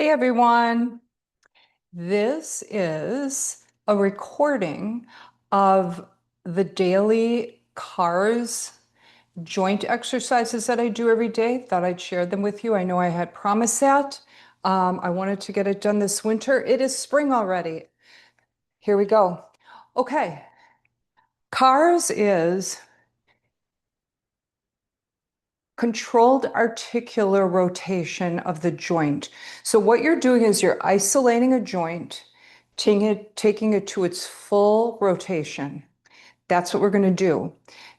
Hey everyone, this is a recording of the daily CARS joint exercises that I do every day. Thought I'd share them with you. I know I had promised that. I wanted to get it done this winter. It is spring already. Here we go. Okay, CARS is controlled articular rotation of the joint. So what you're doing is you're isolating a joint, taking it to its full rotation. That's what we're going to do.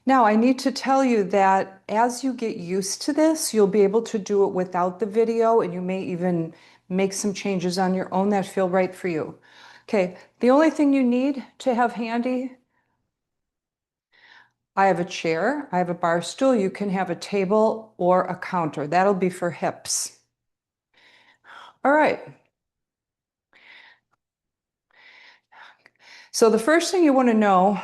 Now, I need to tell you that as you get used to this, you'll be able to do it without the video, and you may even make some changes on your own that feel right for you. Okay, the only thing you need to have handy, I have a chair, I have a bar stool. You can have a table or a counter. That'll be for hips. All right. So the first thing you want to know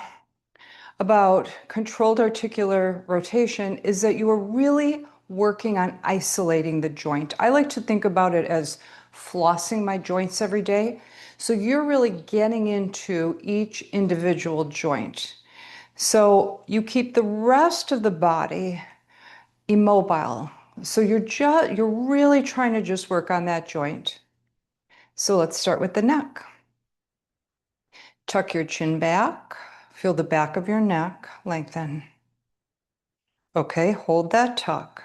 about controlled articular rotation is that you are really working on isolating the joint. I like to think about it as flossing my joints every day. So you're really getting into each individual joint. So you keep the rest of the body immobile. So you're really trying to just work on that joint. So let's start with the neck. Tuck your chin back. Feel the back of your neck lengthen. Okay, hold that tuck.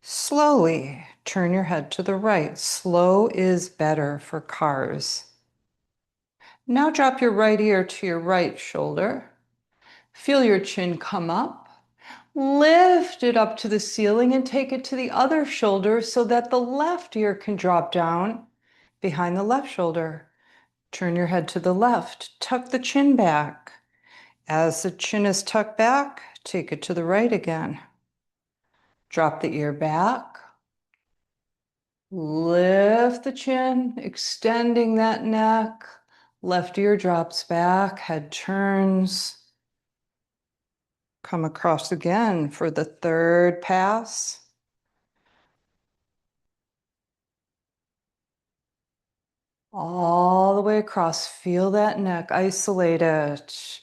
Slowly turn your head to the right. Slow is better for CARS. Now drop your right ear to your right shoulder. Feel your chin come up. Lift it up to the ceiling and take it to the other shoulder so that the left ear can drop down behind the left shoulder. Turn your head to the left. Tuck the chin back. As the chin is tucked back, take it to the right again. Drop the ear back. Lift the chin, extending that neck. Left ear drops back, head turns. Come across again for the third pass. All the way across. Feel that neck. Isolate it.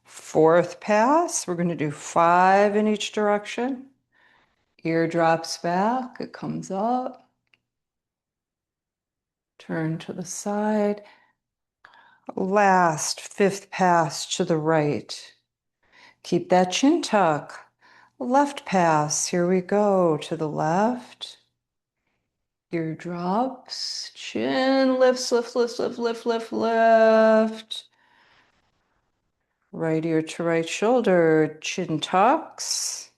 Fourth pass. We're going to do 5 in each direction. Ear drops back. It comes up. Turn to the side. Last, 5th pass to the right. Keep that chin tuck. Left pass. Here we go. To the left. Ear drops. Chin lifts, lift, lift, lift, lift, lift, lift. Right ear to right shoulder. Chin tucks.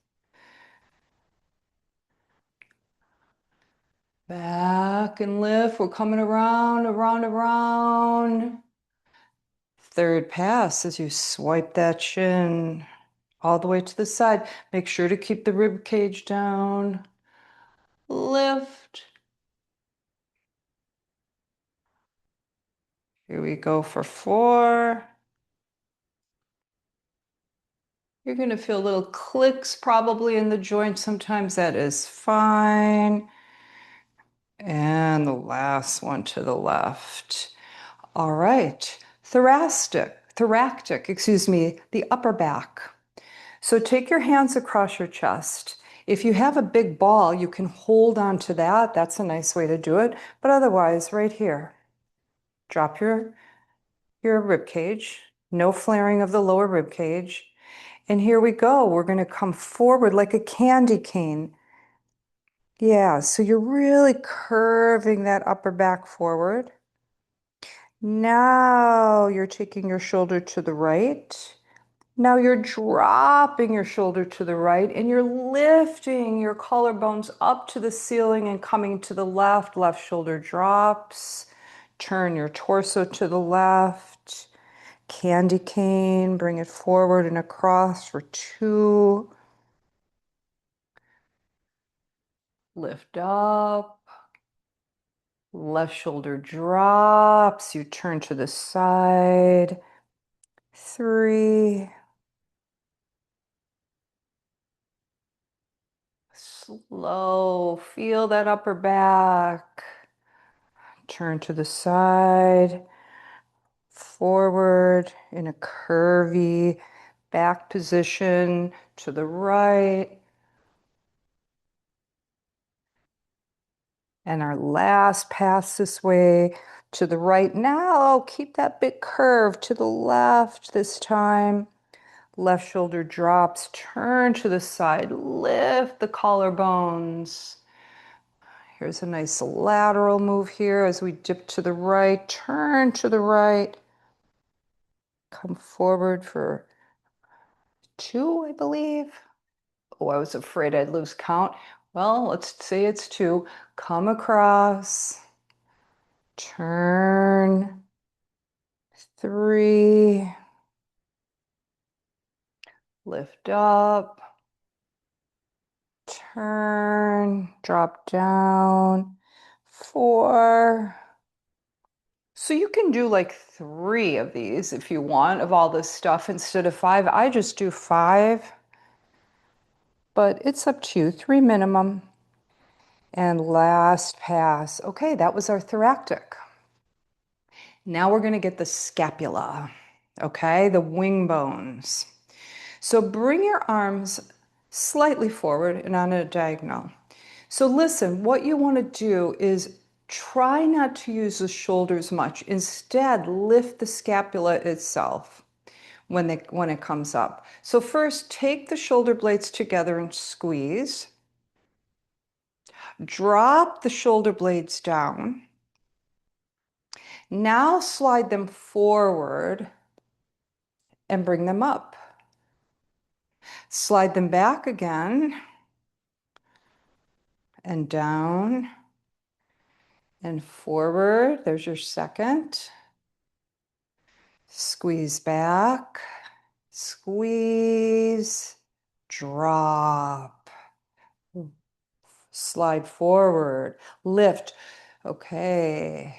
Back and lift. We're coming around, around, around. Third pass as you swipe that chin all the way to the side. Make sure to keep the rib cage down. Lift. Here we go for 4. You're going to feel little clicks probably in the joint. Sometimes that is fine. And the last one to the left. All right. Thoractic, excuse me, the upper back. So take your hands across your chest. If you have a big ball, you can hold on to that. That's a nice way to do it. But otherwise, right here, drop your rib cage. No flaring of the lower rib cage. And here we go. We're going to come forward like a candy cane. Yeah, so you're really curving that upper back forward. Now you're taking your shoulder to the right. Now you're dropping your shoulder to the right and you're lifting your collarbones up to the ceiling and coming to the left. Left shoulder drops. Turn your torso to the left. Candy cane, bring it forward and across for 2. Lift up. Left shoulder drops. You turn to the side. 3. Slow. Feel that upper back. turn to the side, forward in a curvy back position to the right. And our last pass this way to the right. Now keep that big curve to the left this time. Left shoulder drops, turn to the side, lift the collarbones. Here's a nice lateral move here as we dip to the right, turn to the right. Come forward for 2, I believe. Oh, I was afraid I'd lose count. Well, let's say it's 2. Come across, turn, 3, lift up, turn, drop down, 4. So you can do like 3 of these if you want, of all this stuff instead of 5. I just do 5, but it's up to you. 3 minimum. And last pass. Okay, that was our thoracic. Now we're going to get the scapula, okay, the wing bones. So bring your arms slightly forward and on a diagonal. So listen, what you want to do is try not to use the shoulders much. Instead, lift the scapula itself when it comes up. So first, take the shoulder blades together and squeeze. Drop the shoulder blades down. Now slide them forward and bring them up. Slide them back again and down and forward. There's your second. Squeeze back, squeeze, drop, slide forward, lift. Okay.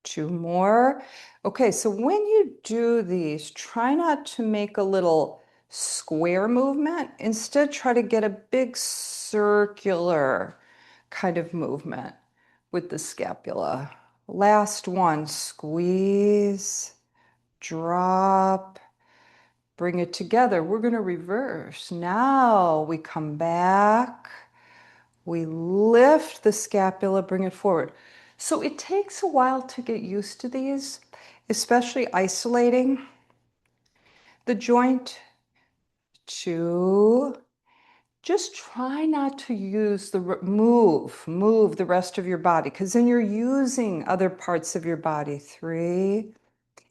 2 more. Okay, so when you do these, try not to make a little square movement. Instead, try to get a big circular kind of movement with the scapula. Last one, squeeze, drop, bring it together. We're going to reverse. Now we come back. We lift the scapula, bring it forward. So it takes a while to get used to these, especially isolating the joint. 2. Just try not to use the move the rest of your body, because then you're using other parts of your body. 3.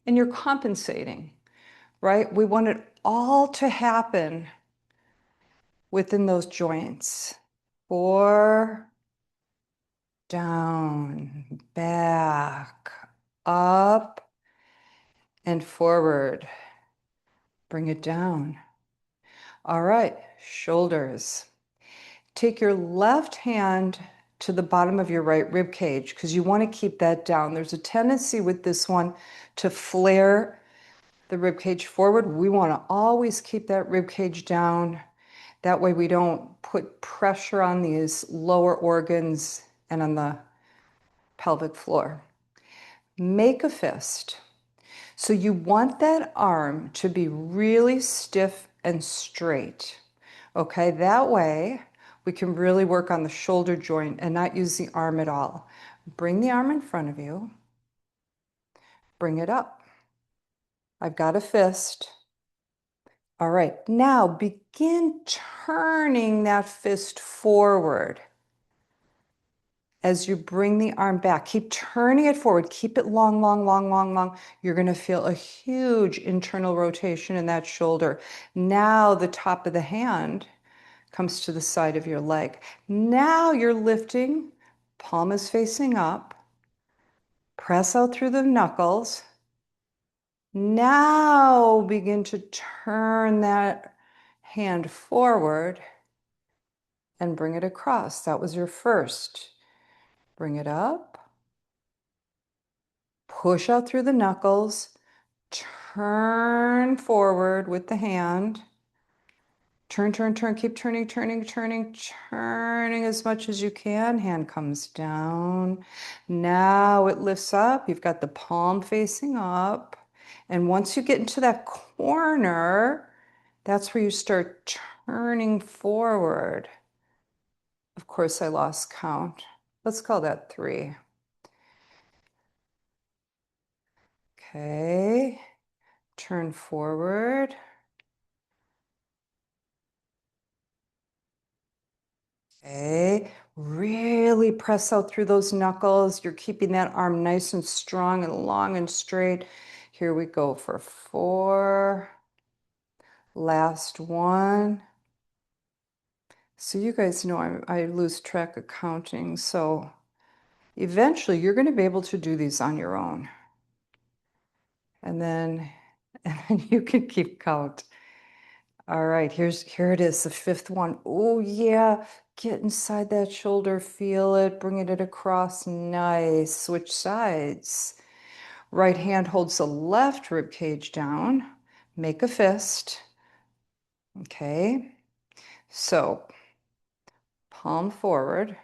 And you're compensating, right? We want it all to happen within those joints. 4. Down, back, up, and forward. Bring it down. All right, shoulders. Take your left hand to the bottom of your right rib cage because you want to keep that down. There's a tendency with this one to flare the rib cage forward. We want to always keep that rib cage down. That way we don't put pressure on these lower organs and on the pelvic floor. Make a fist. So you want that arm to be really stiff and straight. Okay, that way we can really work on the shoulder joint and not use the arm at all. Bring the arm in front of you. Bring it up. I've got a fist. All right, now begin turning that fist forward. As you bring the arm back, keep turning it forward. Keep it long, long, long, long, long. You're going to feel a huge internal rotation in that shoulder. Now the top of the hand comes to the side of your leg. Now you're lifting, palm is facing up. Press out through the knuckles. Now begin to turn that hand forward and bring it across. That was your first. Bring it up. Push out through the knuckles, turn forward with the hand, Turn, turn, turn, keep turning, turning, turning, turning as much as you can. Hand comes down. Now it lifts up. You've got the palm facing up. And once you get into that corner, that's where you start turning forward. Of course, I lost count. Let's call that 3. Okay. Turn forward. Okay, really press out through those knuckles. You're keeping that arm nice and strong and long and straight. Here we go for 4. Last one. So you guys know I lose track of counting. So eventually you're going to be able to do these on your own. And then, and then you can keep count. All right, here it is, the 5th one. Oh yeah, get inside that shoulder, feel it, bringing it across. Nice. Switch sides. Right hand holds the left rib cage down. Make a fist. Okay. So palm forward.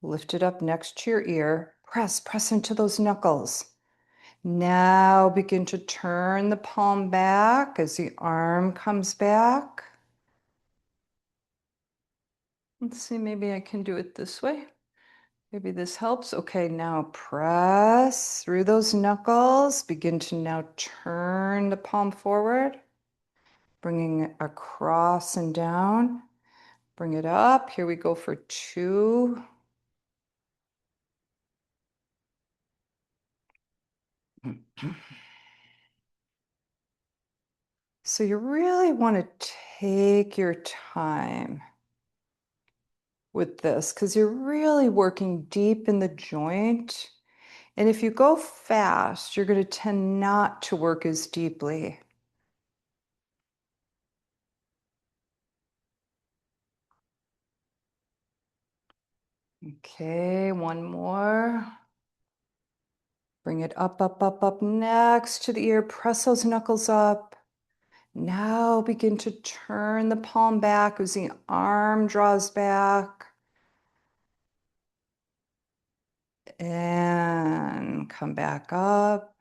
Lift it up next to your ear. Press into those knuckles. Now begin to turn the palm back as the arm comes back. Let's see, maybe I can do it this way. Maybe this helps. Okay, now press through those knuckles. Begin to now turn the palm forward, bringing it across and down. Bring it up. Here we go for 2. So you really want to take your time with this because you're really working deep in the joint. And if you go fast, you're going to tend not to work as deeply. Okay, one more. Bring it up, up, up, up next to the ear. Press those knuckles up. Now begin to turn the palm back as the arm draws back. And come back up.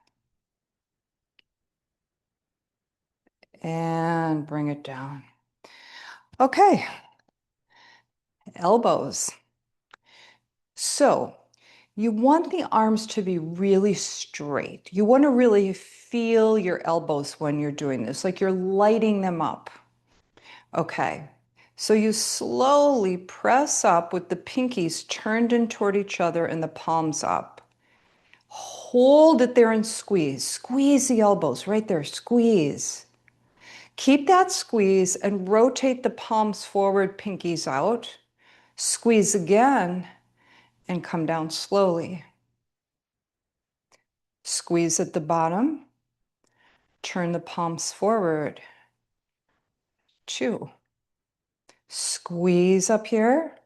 And bring it down. Okay, elbows. So you want the arms to be really straight. You want to really feel your elbows when you're doing this, like you're lighting them up. Okay, so you slowly press up with the pinkies turned in toward each other and the palms up. Hold it there and squeeze. Squeeze the elbows right there. Squeeze. Keep that squeeze and rotate the palms forward, pinkies out. Squeeze again and come down slowly. Squeeze at the bottom. Turn the palms forward. 2. Squeeze up here.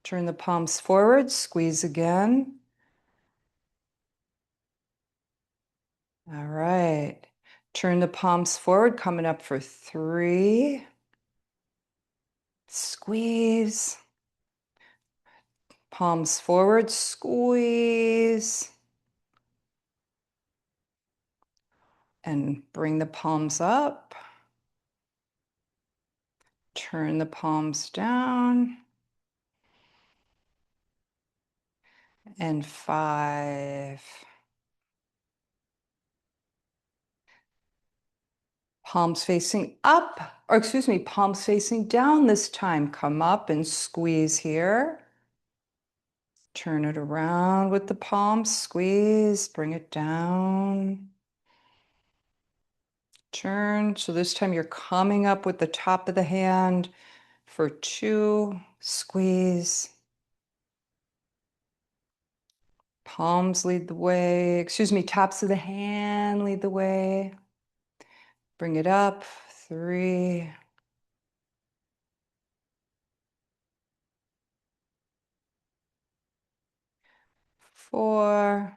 Turn the palms forward. Squeeze again. All right. Turn the palms forward, coming up for 3. Squeeze. Palms forward, squeeze. And bring the palms up. Turn the palms down. And 5. Palms facing up, or excuse me, palms facing down this time. Come up and squeeze here. Turn it around with the palms, squeeze, bring it down. Turn. So this time you're coming up with the top of the hand for 2. Squeeze. Palms lead the way. Excuse me, tops of the hand lead the way. Bring it up. 3. 4.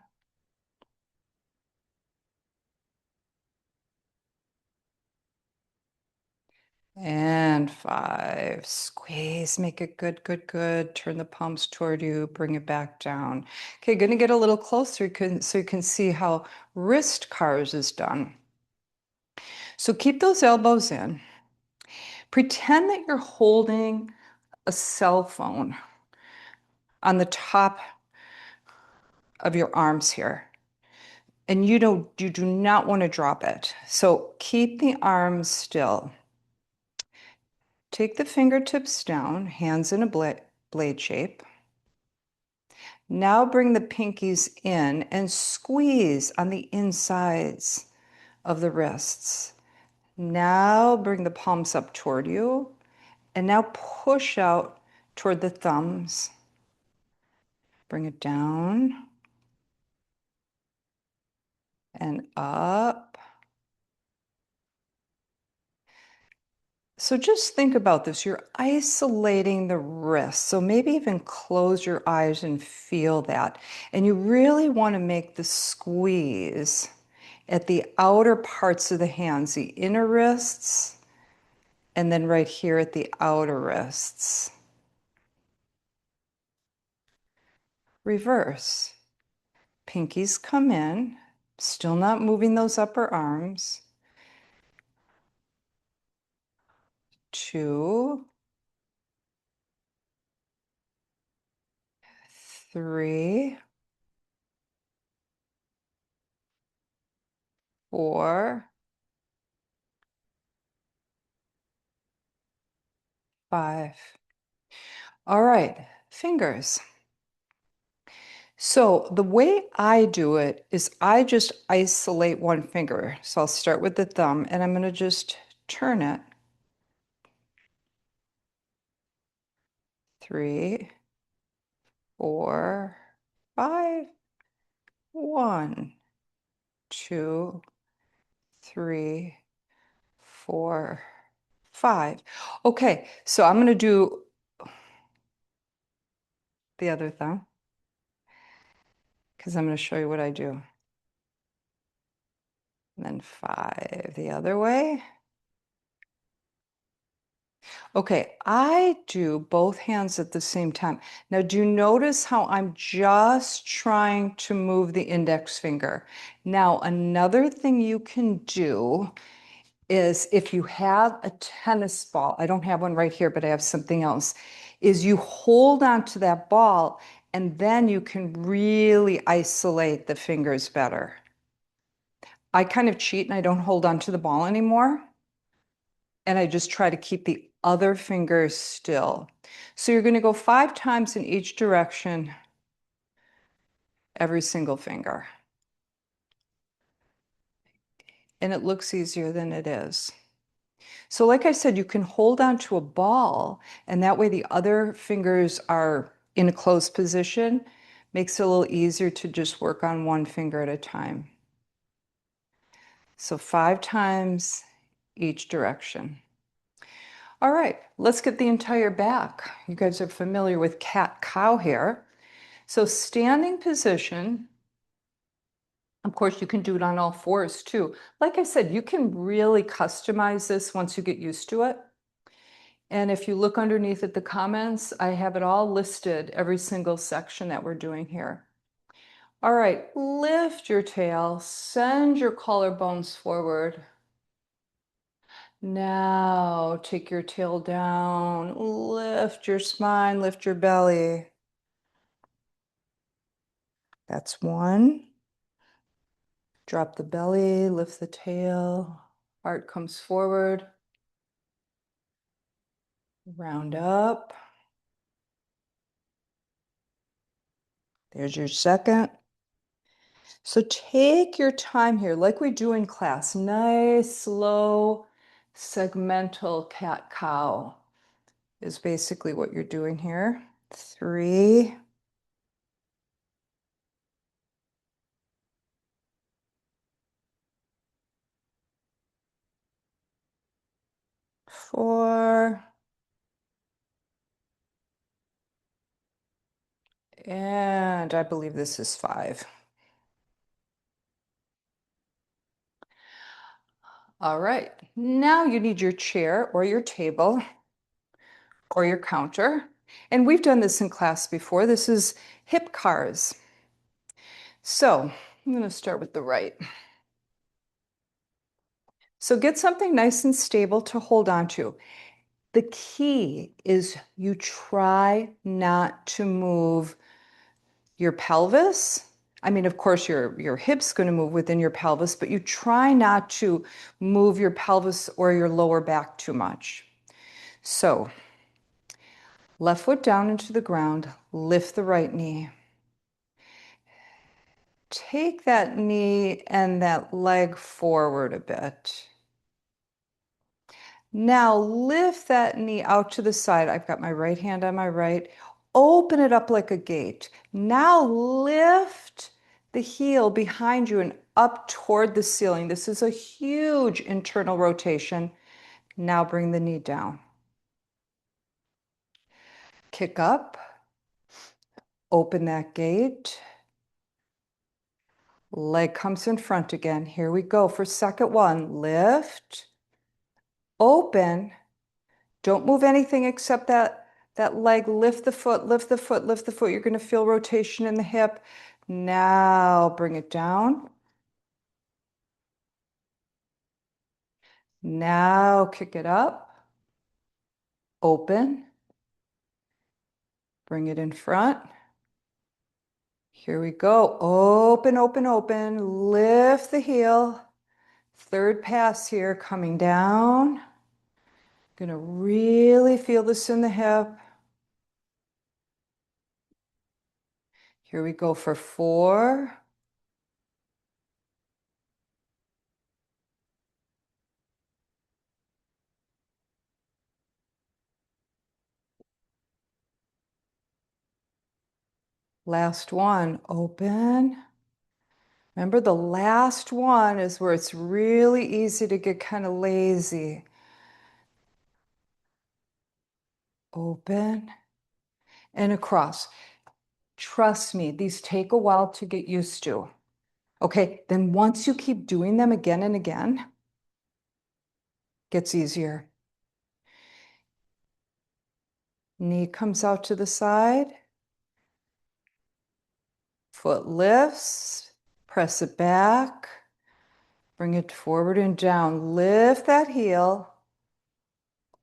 And 5. Squeeze, make it good, good, good. Turn the palms toward you, bring it back down. Okay, gonna get a little closer so you can see how wrist cars is done. So keep those elbows in. Pretend that you're holding a cell phone on the top of your arms here. And you do not want to drop it. So keep the arms still. Take the fingertips down, hands in a blade shape. Now bring the pinkies in and squeeze on the insides of the wrists. Now bring the palms up toward you and now push out toward the thumbs. Bring it down and up. So just think about this. You're isolating the wrist. So maybe even close your eyes and feel that. And you really want to make the squeeze at the outer parts of the hands, the inner wrists, and then right here at the outer wrists. Reverse. Pinkies come in, still not moving those upper arms. 2, 3, 4, 5. All right, fingers. So the way I do it is I just isolate one finger. So I'll start with the thumb and I'm going to just turn it. 3, 4, 5, 1, 2, 3, 4, 5. Okay, so I'm going to do the other thumb because I'm going to show you what I do. And then 5 the other way. Okay, I do both hands at the same time. Now, do you notice how I'm just trying to move the index finger? Now, another thing you can do is if you have a tennis ball, I don't have one right here, but I have something else, is you hold on to that ball and then you can really isolate the fingers better. I kind of cheat and I don't hold on to the ball anymore. And I just try to keep the other fingers still. So you're going to go 5 times in each direction, every single finger. And it looks easier than it is. So like I said, you can hold on to a ball, and that way the other fingers are in a closed position. Makes it a little easier to just work on one finger at a time. So 5 times each direction. All right, let's get the entire back. You guys are familiar with cat-cow here. So standing position, of course, you can do it on all fours too. Like I said, you can really customize this once you get used to it. And if you look underneath at the comments, I have it all listed, every single section that we're doing here. All right, lift your tail, send your collarbones forward. Now take your tail down, lift your spine, lift your belly. That's 1. Drop the belly, lift the tail, heart comes forward. Round up. There's your second. So take your time here, like we do in class. Nice, slow, segmental cat-cow is basically what you're doing here. 3, 4, and I believe this is 5. All right, now you need your chair or your table or your counter. And we've done this in class before. This is hip cars. So I'm going to start with the right. So get something nice and stable to hold on to. The key is you try not to move your pelvis. I mean, of course, your hip's going to move within your pelvis, but you try not to move your pelvis or your lower back too much. So left foot down into the ground, lift the right knee. Take that knee and that leg forward a bit. Now lift that knee out to the side. I've got my right hand on my right. Open it up like a gate. Now lift the heel behind you and up toward the ceiling. This is a huge internal rotation. Now bring the knee down. Kick up. Open that gate. Leg comes in front again. Here we go for second one. Lift. Open. Don't move anything except that leg. Lift the foot, lift the foot, lift the foot. You're going to feel rotation in the hip. Now bring it down. Now kick it up. Open. Bring it in front. Here we go. Open, open, open. Lift the heel. Third pass here, coming down. Going to really feel this in the hip. Here we go for 4. Last one, open. Remember, the last one is where it's really easy to get kind of lazy. Open and across. Trust me, these take a while to get used to. Okay, then once you keep doing them again and again, gets easier. Knee comes out to the side. Foot lifts. Press it back. Bring it forward and down. Lift that heel.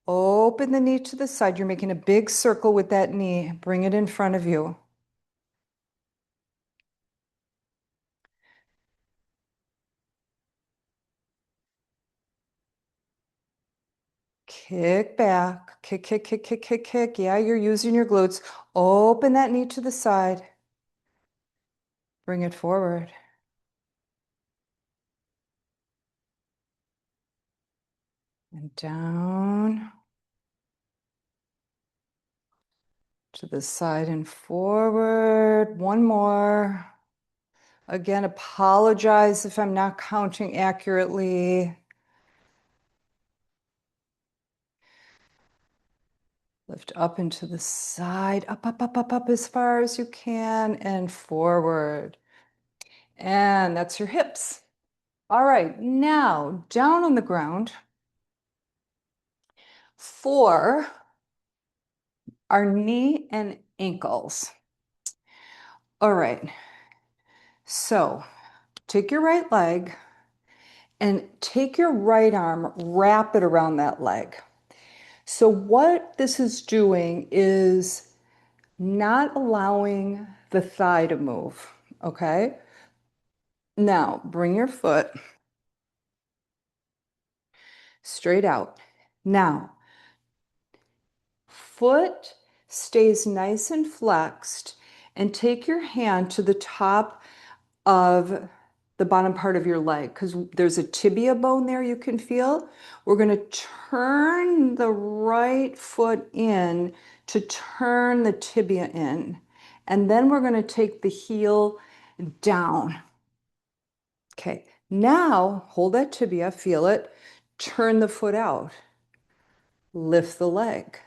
Open the knee to the side. You're making a big circle with that knee. Bring it in front of you. Kick back. Kick, kick, kick, kick, kick, kick. Yeah, you're using your glutes. Open that knee to the side. Bring it forward. And down. To the side and forward. One more. Again, apologize if I'm not counting accurately. Lift up into the side, up, up, up, up, up as far as you can, and forward. And that's your hips. All right, now down on the ground for our knee and ankles. All right, so take your right leg and take your right arm, wrap it around that leg. So what this is doing is not allowing the thigh to move, okay? Now bring your foot straight out. Now, foot stays nice and flexed, and take your hand to the top of the bottom part of your leg because there's a tibia bone there you can feel. We're going to turn the right foot in to turn the tibia in, and then we're going to take the heel down. Okay, now hold that tibia, feel it, turn the foot out, lift the leg.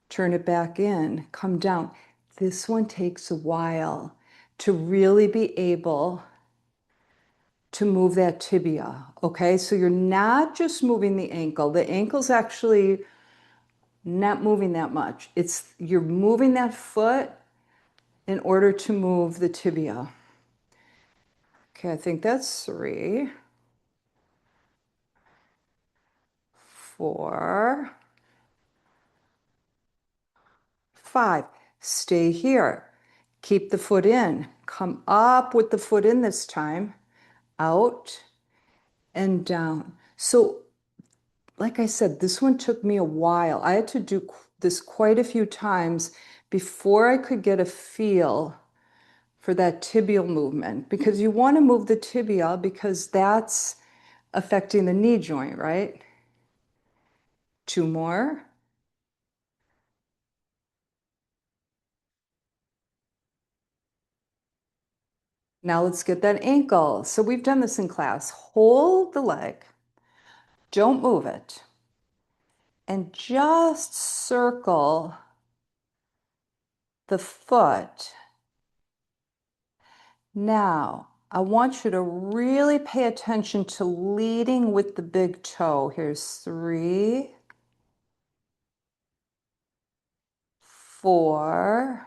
Turn it back in, come down. This one takes a while to really be able to move that tibia. Okay, so you're not just moving the ankle. The ankle's actually not moving that much. It's you're moving that foot in order to move the tibia. Okay, I think that's 3, 4, 5. Stay here. Keep the foot in. Come up with the foot in this time. Out and down. So, like I said, this one took me a while. I had to do this quite a few times before I could get a feel for that tibial movement, because you want to move the tibia because that's affecting the knee joint, right? 2 more. Now let's get that ankle. So we've done this in class. Hold the leg, don't move it, and just circle the foot. Now, I want you to really pay attention to leading with the big toe. Here's 3, 4,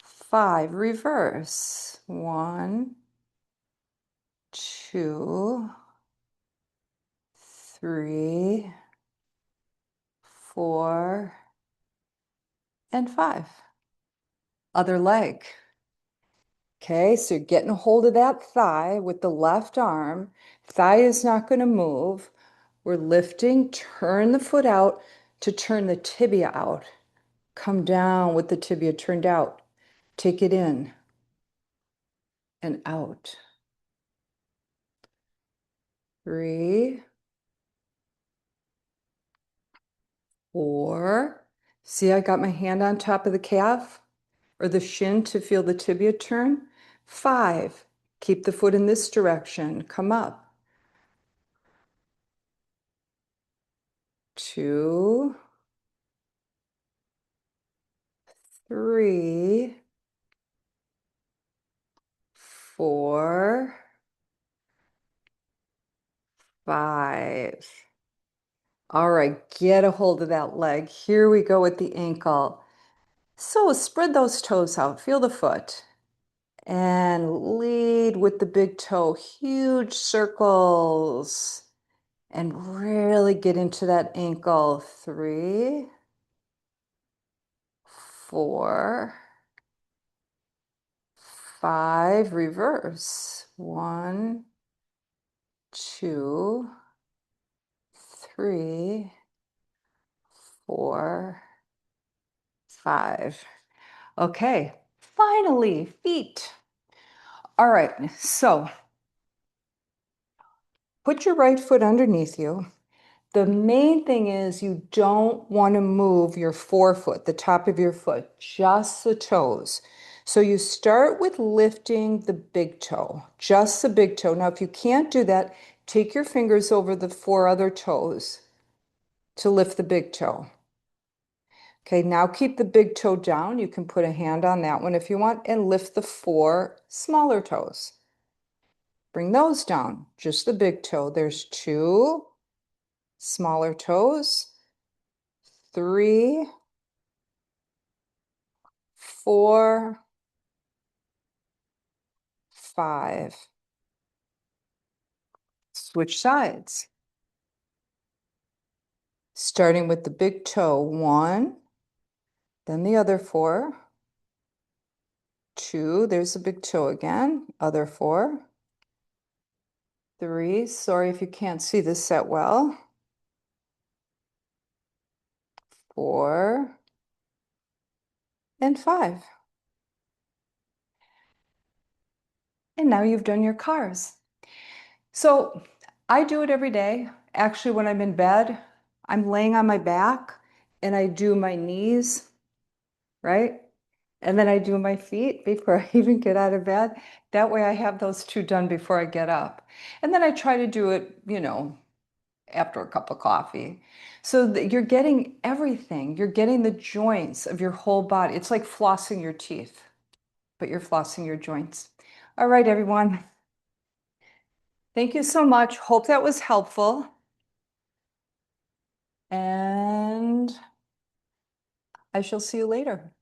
5. Reverse. 1, 2, 3, 4, and 5. Other leg. Okay, so you're getting a hold of that thigh with the left arm. Thigh is not going to move. We're lifting, turn the foot out to turn the tibia out. Come down with the tibia turned out. Take it in and out. 3, 4. See, I got my hand on top of the calf or the shin to feel the tibia turn. 5. Keep the foot in this direction. Come up. 2, 3, 4, 5. All right, get a hold of that leg. Here we go with the ankle. So spread those toes out. Feel the foot. And lead with the big toe. Huge circles. And really get into that ankle. 3, 4, 5. Reverse. 1, 2, 3, 4, 5. Okay, finally, feet. All right, so put your right foot underneath you. The main thing is you don't want to move your forefoot, the top of your foot, just the toes. So you start with lifting the big toe, just the big toe. Now, if you can't do that, take your fingers over the 4 other toes to lift the big toe. Okay, now keep the big toe down. You can put a hand on that one if you want and lift the 4 smaller toes. Bring those down, just the big toe. There's 2 smaller toes, 3, 4, 5. Switch sides. Starting with the big toe, 1, then the other 4, 2, there's the big toe again, other 4, 3, sorry if you can't see this that well, 4, and 5. And now you've done your cars. So I do it every day. Actually, when I'm in bed, I'm laying on my back and I do my knees, right? And then I do my feet before I even get out of bed. That way I have those 2 done before I get up. And then I try to do it, after a cup of coffee. So that you're getting everything. You're getting the joints of your whole body. It's like flossing your teeth, but you're flossing your joints. All right, everyone. Thank you so much. Hope that was helpful. And I shall see you later.